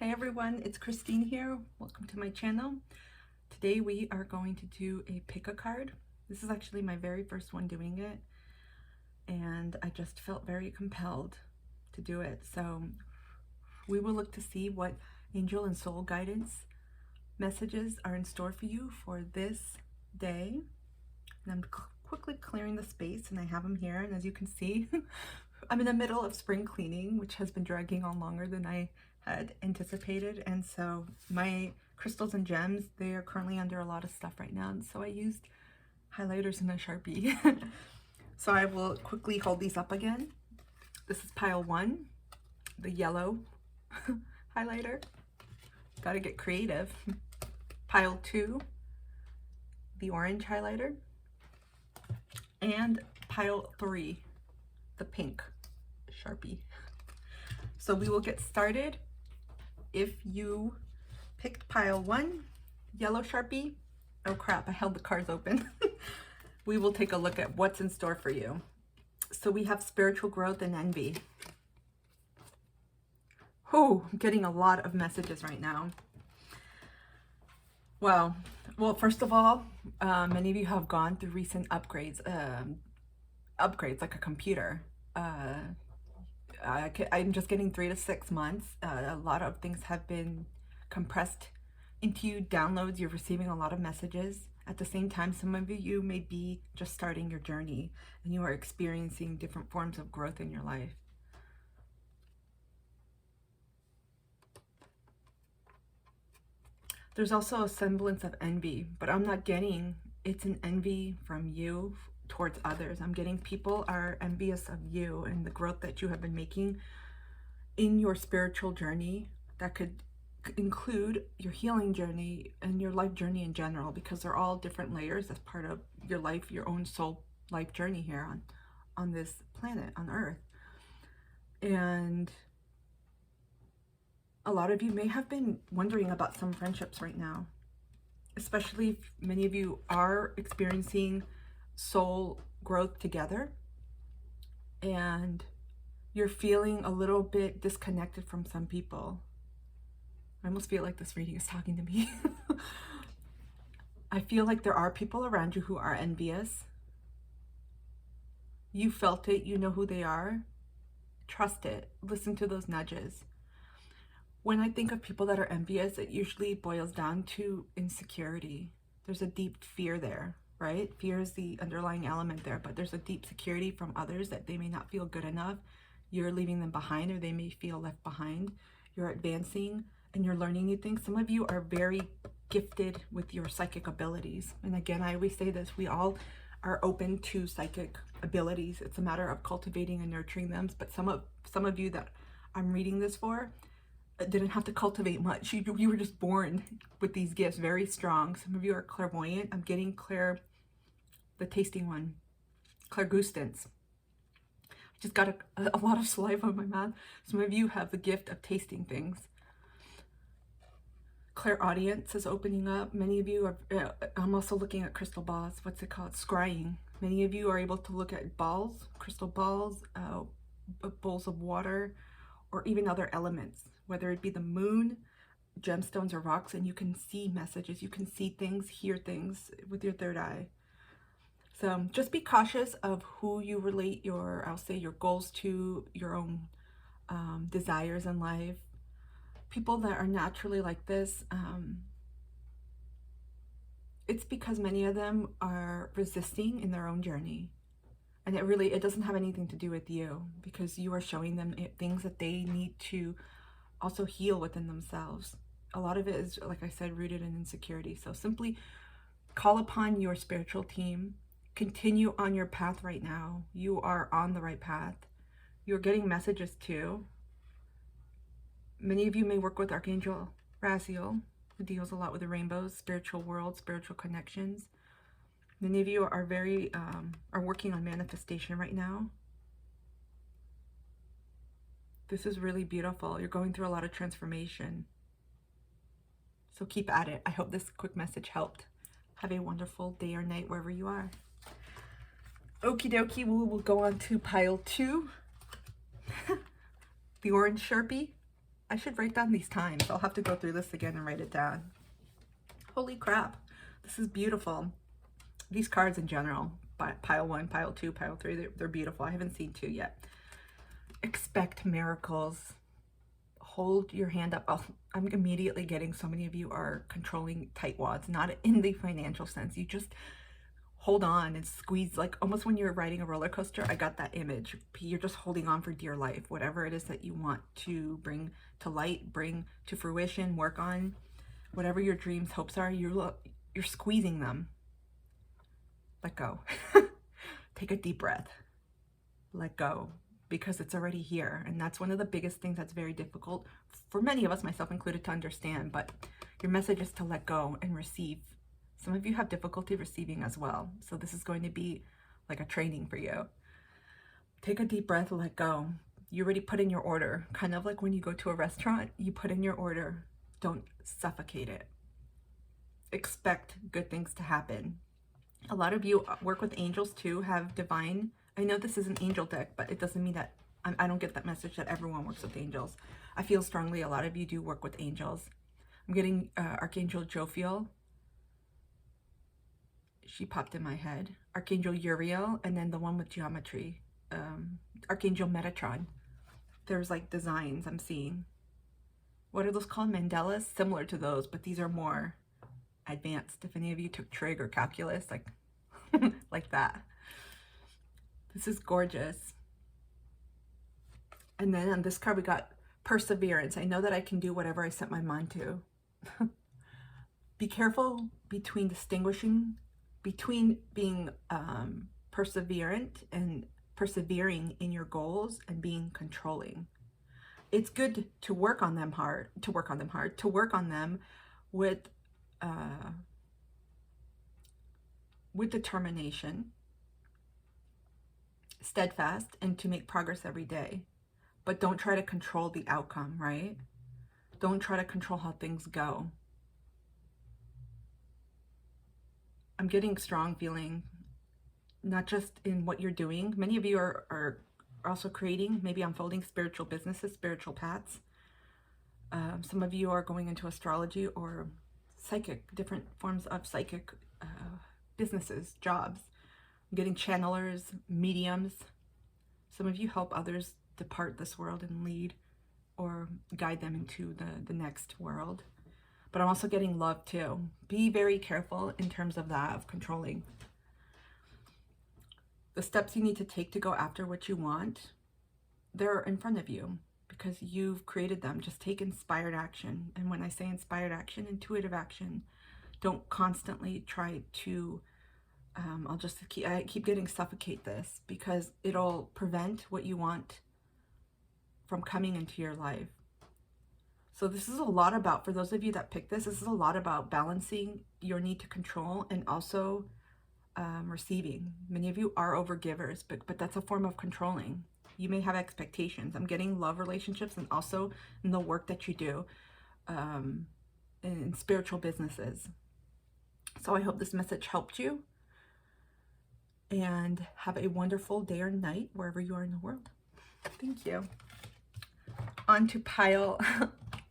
Hey everyone, it's Christine here. Welcome to my channel. Today we are going to do a pick-a-card. This is actually my very first one doing it, and I just felt very compelled to do it. So we will look to see what angel and soul guidance messages are in store for you for this day. And I'm quickly clearing the space, and I have them here. And as you can see, I'm in the middle of spring cleaning, which has been dragging on longer than I had anticipated. And so my crystals and gems, they are currently under a lot of stuff right now. And so I used highlighters and a sharpie. So I will quickly hold these up again. This is pile 1, the yellow highlighter. Gotta get creative. Pile 2, the orange highlighter. And pile 3, the pink sharpie. So we will get started. If you picked pile 1, yellow sharpie, oh crap, I held the cards open. We will take a look at what's in store for you. So we have spiritual growth and envy. Oh, I'm getting a lot of messages right now. Well, first of all, many of you have gone through recent upgrades, like a computer. I'm just getting 3 to 6 months. A lot of things have been compressed into downloads. You're receiving a lot of messages. At the same time, some of you may be just starting your journey and you are experiencing different forms of growth in your life. There's also a semblance of envy, but I'm not getting it's an envy from you towards others. I'm getting people are envious of you and the growth that you have been making in your spiritual journey. That could include your healing journey and your life journey in general, because they're all different layers as part of your life, your own soul life journey here on this planet, on Earth. And a lot of you may have been wondering about some friendships right now, especially if many of you are experiencing soul growth together and you're feeling a little bit disconnected from some people. I almost feel like this reading is talking to me. I feel like there are people around you who are envious. You felt it, you know who they are. Trust it, listen to those nudges. When I think of people that are envious, it usually boils down to insecurity. There's a deep fear there, right? Fear is the underlying element there, but there's a deep security from others that they may not feel good enough. You're leaving them behind, or they may feel left behind. You're advancing and you're learning new things. Some of you are very gifted with your psychic abilities. And again, I always say this, we all are open to psychic abilities. It's a matter of cultivating and nurturing them. But some of you that I'm reading this for didn't have to cultivate much. You were just born with these gifts, very strong. Some of you are clairvoyant. I'm getting the tasting one, clairgustance. I just got a lot of saliva in my mouth. Some of you have the gift of tasting things. Clairaudience is opening up. Many of you are, I'm also looking at crystal balls. What's it called? Scrying. Many of you are able to look at balls, crystal balls, bowls of water, or even other elements, whether it be the moon, gemstones, or rocks, and you can see messages, you can see things, hear things with your third eye. So just be cautious of who you relate your, I'll say, your goals to, your own desires in life. People that are naturally like this, it's because many of them are resisting in their own journey. And it doesn't have anything to do with you, because you are showing them things that they need to also heal within themselves. A lot of it is, like I said, rooted in insecurity. So simply call upon your spiritual team. Continue on your path right now. You are on the right path. You're getting messages too. Many of you may work with Archangel Raziel, who deals a lot with the rainbows, spiritual world, spiritual connections. Many of you are are working on manifestation right now. This is really beautiful. You're going through a lot of transformation. So keep at it. I hope this quick message helped. Have a wonderful day or night wherever you are. Okie dokie, we will go on to pile 2. The orange Sharpie. I should write down these times. I'll have to go through this again and write it down. Holy crap. This is beautiful. These cards in general, pile 1, pile 2, pile 3, they're beautiful. I haven't seen 2 yet. Expect miracles. Hold your hand up. I'm immediately getting so many of you are controlling tightwads, not in the financial sense. You just hold on and squeeze, like almost when you're riding a roller coaster. I got that image. You're just holding on for dear life. Whatever it is that you want to bring to light, bring to fruition, work on, whatever your dreams, hopes are, you're squeezing them. Let go. Take a deep breath. Let go, because it's already here. And that's one of the biggest things that's very difficult for many of us, myself included, to understand. But your message is to let go and receive. Some of you have difficulty receiving as well. So this is going to be like a training for you. Take a deep breath, let go. You already put in your order. Kind of like when you go to a restaurant, you put in your order. Don't suffocate it. Expect good things to happen. A lot of you work with angels too, have divine. I know this is an angel deck, but it doesn't mean that I don't get that message that everyone works with angels. I feel strongly a lot of you do work with angels. I'm getting Archangel Jophiel. She popped in my head. Archangel Uriel, and then the one with geometry. Archangel Metatron. There's like designs I'm seeing. What are those called? Mandalas? Similar to those, but these are more advanced. If any of you took trig or calculus, like like that. This is gorgeous. And then on this card we got perseverance. I know that I can do whatever I set my mind to. Be careful between distinguishing between being perseverant and persevering in your goals and being controlling. It's good to work on them hard, to work on them with determination, steadfast, and to make progress every day. But don't try to control the outcome, right? Don't try to control how things go. I'm getting strong feeling, not just in what you're doing. Many of you are also creating, maybe unfolding spiritual businesses, spiritual paths. Some of you are going into astrology or psychic, different forms of psychic businesses, jobs. I'm getting channelers, mediums. Some of you help others depart this world and lead or guide them into the next world. But I'm also getting love too. Be very careful in terms of that, of controlling. The steps you need to take to go after what you want, they're in front of you because you've created them. Just take inspired action. And when I say inspired action, intuitive action, don't constantly try to, I keep getting suffocate this because it'll prevent what you want from coming into your life. So this is a lot about, for those of you that pick this is a lot about balancing your need to control and also receiving. Many of you are overgivers, but that's a form of controlling. You may have expectations. I'm getting love relationships and also in the work that you do in spiritual businesses. So I hope this message helped you, and have a wonderful day or night wherever you are in the world. Thank you. On to pile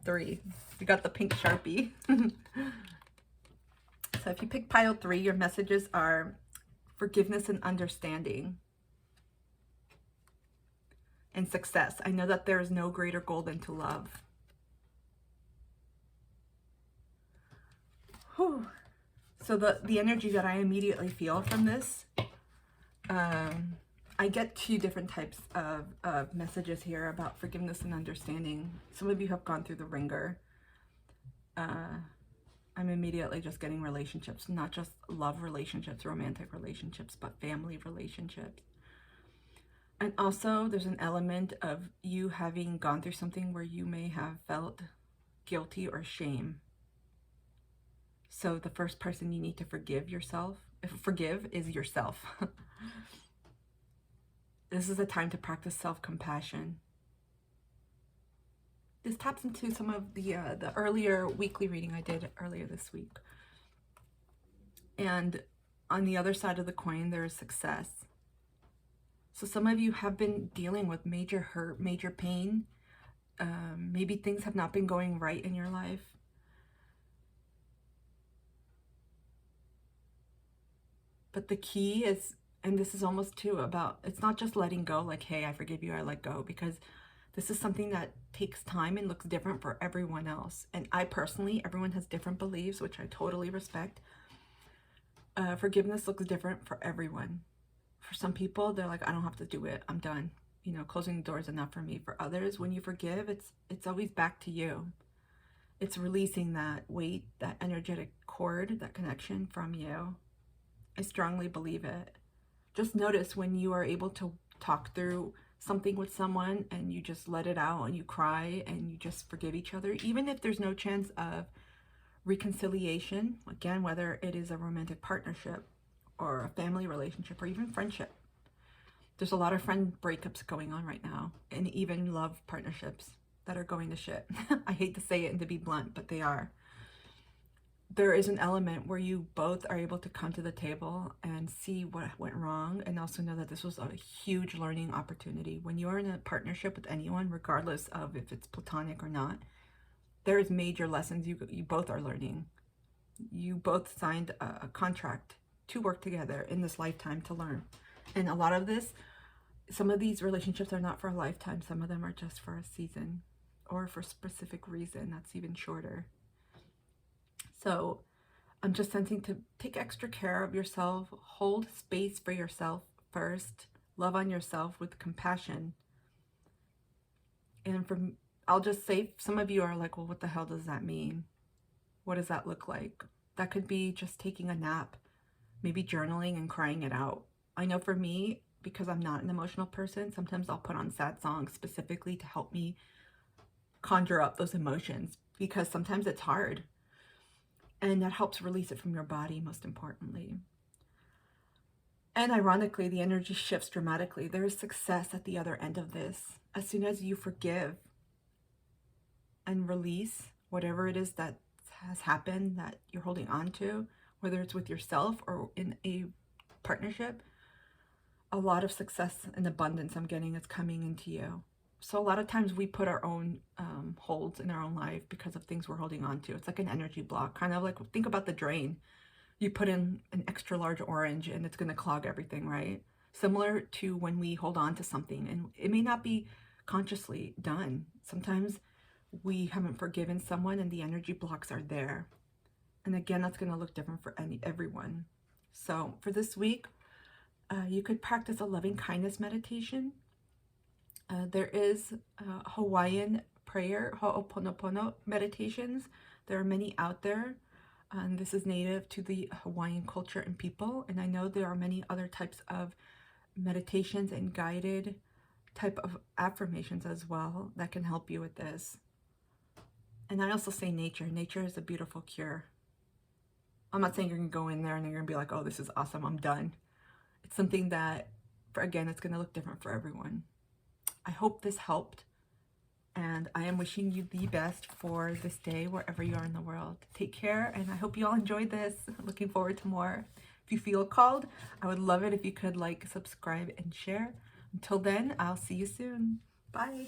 3. We got the pink Sharpie. So if you pick pile 3, your messages are forgiveness and understanding and success. I know that there is no greater goal than to love. Whew. So the energy that I immediately feel from this, I get 2 different types of messages here about forgiveness and understanding. Some of you have gone through the ringer. I'm immediately just getting relationships, not just love relationships, romantic relationships, but family relationships. And also there's an element of you having gone through something where you may have felt guilty or shame. So the first person you need to forgive is yourself. This is a time to practice self-compassion. This taps into some of the earlier weekly reading I did earlier this week. And on the other side of the coin, there is success. So some of you have been dealing with major hurt, major pain. Maybe things have not been going right in your life. But the key is, and this is almost too about, it's not just letting go, like, hey, I forgive you, I let go, because this is something that takes time and looks different for everyone else. And I personally, everyone has different beliefs, which I totally respect. Forgiveness looks different for everyone. For some people, they're like, I don't have to do it, I'm done. You know, closing the door is enough for me. For others, when you forgive, it's always back to you. It's releasing that weight, that energetic cord, that connection from you. I strongly believe it. Just notice when you are able to talk through something with someone and you just let it out and you cry and you just forgive each other, even if there's no chance of reconciliation, again, whether it is a romantic partnership or a family relationship or even friendship. There's a lot of friend breakups going on right now, and even love partnerships that are going to shit. I hate to say it and to be blunt, but they are. There is an element where you both are able to come to the table and see what went wrong, and also know that this was a huge learning opportunity. When you're in a partnership with anyone, regardless of if it's platonic or not, there is major lessons you both are learning. You both signed a contract to work together in this lifetime to learn. And a lot of this, some of these relationships are not for a lifetime. Some of them are just for a season or for a specific reason that's even shorter. So I'm just sensing to take extra care of yourself, hold space for yourself first, love on yourself with compassion. And I'll just say, some of you are like, well, what the hell does that mean? What does that look like? That could be just taking a nap, maybe journaling and crying it out. I know for me, because I'm not an emotional person, sometimes I'll put on sad songs specifically to help me conjure up those emotions, because sometimes it's hard. And that helps release it from your body, most importantly. And ironically, the energy shifts dramatically. There is success at the other end of this. As soon as you forgive and release whatever it is that has happened that you're holding on to, whether it's with yourself or in a partnership, a lot of success and abundance I'm getting is coming into you. So a lot of times we put our own holds in our own life because of things we're holding on to. It's like an energy block, kind of like, think about the drain. You put in an extra large orange and it's going to clog everything, right? Similar to when we hold on to something, and it may not be consciously done. Sometimes we haven't forgiven someone and the energy blocks are there. And again, that's going to look different for everyone. So for this week, you could practice a loving kindness meditation. There is Hawaiian prayer, Ho'oponopono meditations. There are many out there. And this is native to the Hawaiian culture and people. And I know there are many other types of meditations and guided type of affirmations as well that can help you with this. And I also say nature. Nature is a beautiful cure. I'm not saying you're going to go in there and you're going to be like, oh, this is awesome, I'm done. It's something that, again, it's going to look different for everyone. I hope this helped, and I am wishing you the best for this day wherever you are in the world. Take care, and I hope you all enjoyed this. Looking forward to more. If you feel called, I would love it if you could like, subscribe, and share. Until then, I'll see you soon. Bye.